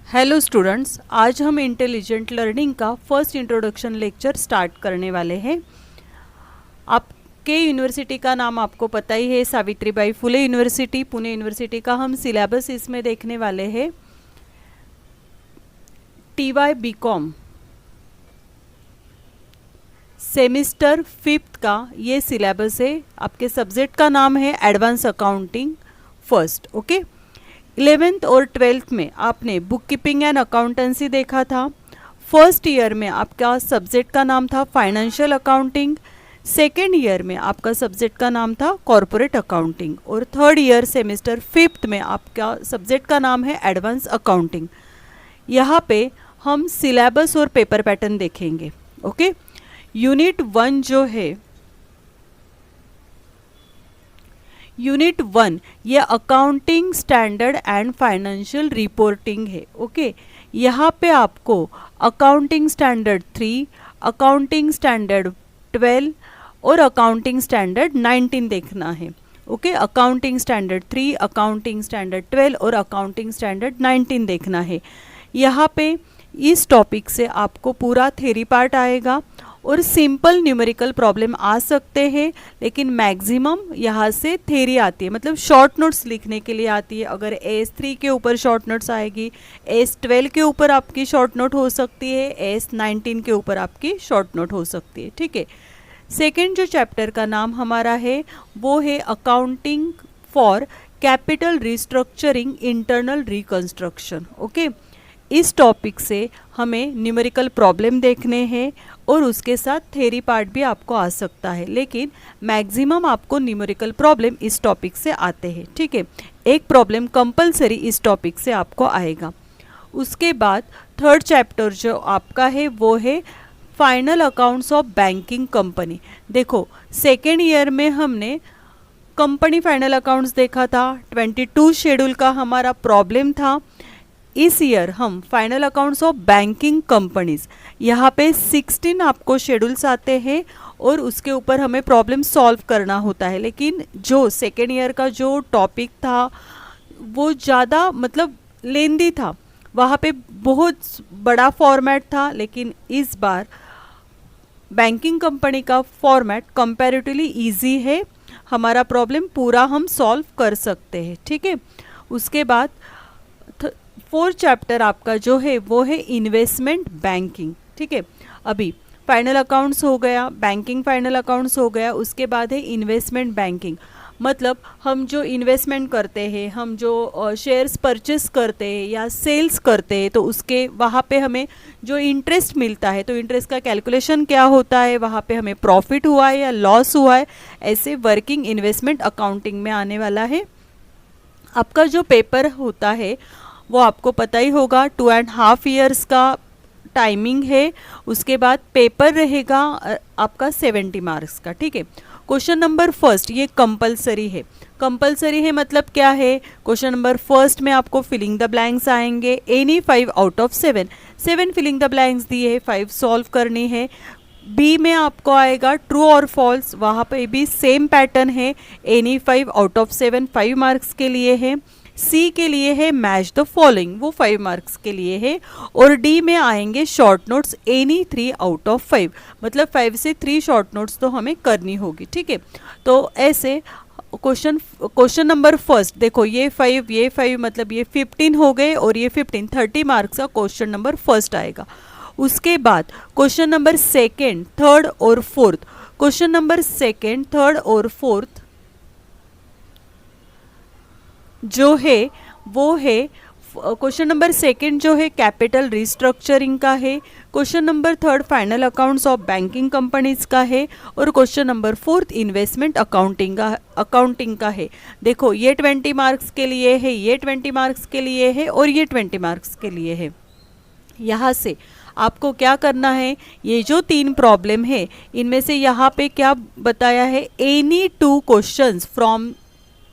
Hello students, आज हम intelligent learning का फर्स्ट इंट्रोडक्शन लेक्चर स्टार्ट करने वाले हैं। आपके यूनिवर्सिटी का नाम आपको पता ही है, सावित्रीबाई फुले यूनिवर्सिटी, पुणे यूनिवर्सिटी का हम सिलेबस इसमें देखने वाले हैं। TY BCom सेमिस्टर 5th का ये सिलेबस है। आपके सब्जेक्ट का नाम है advance accounting first. Okay, 11th और 12th में आपने बुक कीपिंग एंड अकाउंटेंसी देखा था। फर्स्ट ईयर में आपका सब्जेक्ट का नाम था फाइनेंशियल अकाउंटिंग, सेकेंड ईयर में आपका सब्जेक्ट का नाम था कॉरपोरेट अकाउंटिंग, और थर्ड ईयर सेमेस्टर 5th में आपका सब्जेक्ट का नाम है एडवांस अकाउंटिंग। यहाँ पे हम सिलेबस और पेपर पैटर्न देखेंगे। ओके, यूनिट 1 जो है, यूनिट 1 ये accounting standard and financial reporting है। ओके, यहाँ पे आपको अकाउंटिंग स्टैंडर्ड 3, अकाउंटिंग स्टैंडर्ड 12 और अकाउंटिंग स्टैंडर्ड 19 देखना है। Okay, accounting standard 3, accounting standard 12 और अकाउंटिंग स्टैंडर्ड 19 देखना है। यहाँ पे इस टॉपिक से आपको पूरा थ्योरी पार्ट आएगा और सिंपल न्यूमेरिकल प्रॉब्लम आ सकते हैं, लेकिन मैक्सिमम यहाँ से थ्योरी आती है, मतलब शॉर्ट नोट्स लिखने के लिए आती है। अगर AS3 के ऊपर शॉर्ट नोट्स आएगी, AS12 के ऊपर आपकी शॉर्ट नोट हो सकती है, AS19 के ऊपर आपकी शॉर्ट नोट हो सकती है। ठीक है, सेकेंड जो चैप्टर का नाम हमारा है वो है accounting for capital restructuring internal reconstruction. Okay, इस टॉपिक से हमें न्यूमेरिकल प्रॉब्लम देखने हैं और उसके साथ थ्योरी पार्ट भी आपको आ सकता है, लेकिन मैक्सिमम आपको न्यूमेरिकल प्रॉब्लम इस टॉपिक से आते हैं। ठीक है, एक प्रॉब्लम कंपलसरी इस टॉपिक से आपको आएगा। उसके बाद थर्ड चैप्टर जो आपका है वो है final accounts of banking company. देखो, सेकेंड ईयर में हमने कंपनी फाइनल अकाउंट्स देखा था, 22 शेड्यूल का हमारा प्रॉब्लम था। इस ईयर हम final accounts of banking companies, यहाँ पे 16 आपको शेड्यूल्स आते हैं और उसके ऊपर हमें प्रॉब्लम सॉल्व करना होता है। लेकिन जो सेकेंड ईयर का जो टॉपिक था वो ज़्यादा मतलब लेंदी था, वहाँ पे बहुत बड़ा फॉर्मेट था, लेकिन इस बार बैंकिंग कंपनी का फॉर्मेट कंपैरेटिवली इजी है, हमारा प्रॉब्लम पूरा हम सॉल्व कर सकते हैं। ठीक है, उसके बाद फोर्थ चैप्टर आपका जो है वो है इन्वेस्टमेंट बैंकिंग। ठीक है, अभी फाइनल अकाउंट्स हो गया, बैंकिंग फाइनल अकाउंट्स हो गया, उसके बाद है इन्वेस्टमेंट बैंकिंग। मतलब हम जो इन्वेस्टमेंट करते हैं, हम जो शेयर्स परचेस करते हैं या सेल्स करते हैं, तो उसके वहाँ पे हमें जो इंटरेस्ट मिलता है, तो इंटरेस्ट का कैलकुलेशन क्या होता है, वहाँ पे हमें प्रॉफिट हुआ है या लॉस हुआ है, ऐसे वर्किंग इन्वेस्टमेंट अकाउंटिंग में आने वाला है। आपका जो पेपर होता है वो आपको पता ही होगा, 2.5 ईयर्स का टाइमिंग है। उसके बाद पेपर रहेगा आपका 70 मार्क्स का। ठीक है, क्वेश्चन नंबर फर्स्ट ये कंपलसरी है। कंपलसरी है मतलब क्या है, क्वेश्चन नंबर फर्स्ट में आपको फिलिंग द ब्लैंक्स आएंगे, any 5 out of 7 filling the blanks दिए है, 5 सॉल्व करनी है। बी में आपको आएगा ट्रू और फॉल्स, वहाँ पे भी सेम पैटर्न है, एनी 5 आउट ऑफ 7 5 मार्क्स के लिए है। सी के लिए है मैच द फॉलोइंग, वो 5 मार्क्स के लिए है। और डी में आएंगे short notes, any 3 out of 5, मतलब 5 से 3 शॉर्ट नोट्स तो हमें करनी होगी। ठीक है, तो ऐसे क्वेश्चन नंबर फर्स्ट देखो, ये 5 मतलब ये 15 हो गए और ये 15, 30 मार्क्स का क्वेश्चन नंबर फर्स्ट आएगा। उसके बाद क्वेश्चन नंबर सेकेंड, थर्ड और fourth, question number second, third और फोर्थ जो है वो है क्वेश्चन नंबर सेकेंड जो है कैपिटल रिस्ट्रक्चरिंग का है, question number third final accounts of banking companies का है, और question number fourth investment accounting का है। देखो, ये 20 मार्क्स के लिए है, ये 20 मार्क्स के लिए है और ये 20 मार्क्स के लिए है। यहाँ से आपको क्या करना है, ये जो 3 प्रॉब्लम है इनमें से यहाँ पे क्या बताया है, any 2 questions from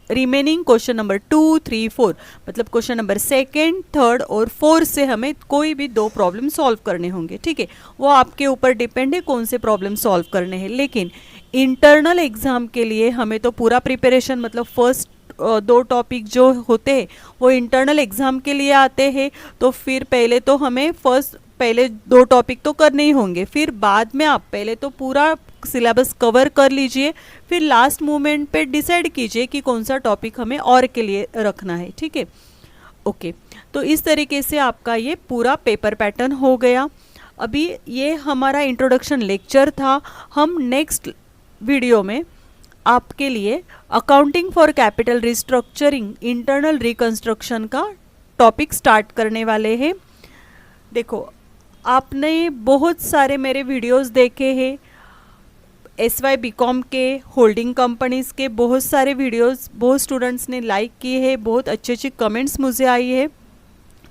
remaining question number 2, 3, 4, मतलब क्वेश्चन नंबर सेकेंड, थर्ड और फोर्थ से हमें कोई भी 2 प्रॉब्लम सॉल्व करने होंगे। ठीक है, वो आपके ऊपर डिपेंड है कौन से प्रॉब्लम सॉल्व करने हैं। लेकिन इंटरनल एग्जाम के लिए हमें तो पूरा प्रिपरेशन, मतलब फर्स्ट दो टॉपिक जो होते हैं वो इंटरनल एग्ज़ाम के लिए आते हैं, तो फिर पहले तो हमें पहले दो टॉपिक तो करने ही होंगे, फिर बाद में आप पहले तो पूरा सिलेबस कवर कर लीजिए, फिर लास्ट मोमेंट पे डिसाइड कीजिए कि कौन सा टॉपिक हमें और के लिए रखना है, ठीक है। ओके, तो इस तरीके से आपका ये पूरा पेपर पैटर्न हो गया। अभी ये हमारा इंट्रोडक्शन लेक्चर था। हम नेक्स्ट वीडियो में आपके लिए accounting for capital restructuring internal reconstruction का टॉपिक स्टार्ट करने वाले हैं। देखो, आपने बहुत सारे मेरे वीडियोस देखे हैं, SY BCom के, होल्डिंग कंपनीज़ के बहुत सारे वीडियोस बहुत स्टूडेंट्स ने लाइक किए हैं, बहुत अच्छी अच्छी कमेंट्स मुझे आई है।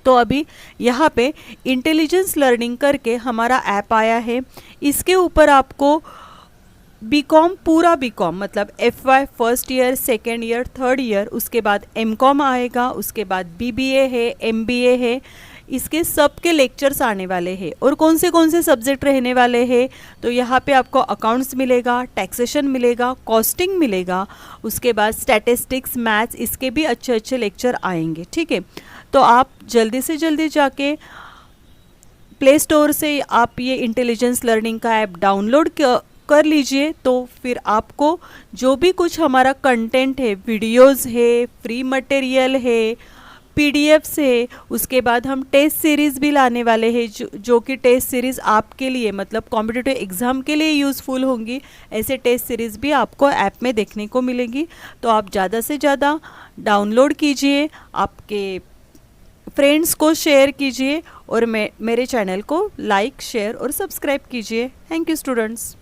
तो अभी यहाँ पे इंटेलिजेंस लर्निंग करके हमारा ऐप आया है, इसके ऊपर आपको बीकॉम पूरा बीकॉम मतलब FY first year, second year, third year, उसके बाद MCOM आएगा, उसके बाद BBA है, MBA है, इसके सब के लेक्चर्स आने वाले हैं। और कौन से सब्जेक्ट रहने वाले हैं, तो यहाँ पे आपको अकाउंट्स मिलेगा, टैक्सेशन मिलेगा, कॉस्टिंग मिलेगा, उसके बाद स्टैटिस्टिक्स, मैथ्स, इसके भी अच्छे अच्छे लेक्चर आएंगे, ठीक है। तो आप जल्दी से जल्दी जाके प्ले स्टोर से आप ये इंटेलिजेंस लर्निंग का ऐप डाउनलोड कर लीजिए। तो फिर आपको जो भी कुछ हमारा कंटेंट है, वीडियोस है, फ्री मटेरियल है, PDFs है, उसके बाद हम टेस्ट सीरीज़ भी लाने वाले हैं, जो कि टेस्ट सीरीज़ आपके लिए मतलब कॉम्पिटिटिव एग्ज़ाम के लिए यूज़फुल होंगी। ऐसे टेस्ट सीरीज़ भी आपको ऐप में देखने को मिलेगी। तो आप ज़्यादा से ज़्यादा डाउनलोड कीजिए, आपके फ्रेंड्स को शेयर कीजिए और मेरे चैनल को लाइक, शेयर और सब्सक्राइब कीजिए। Thank you students.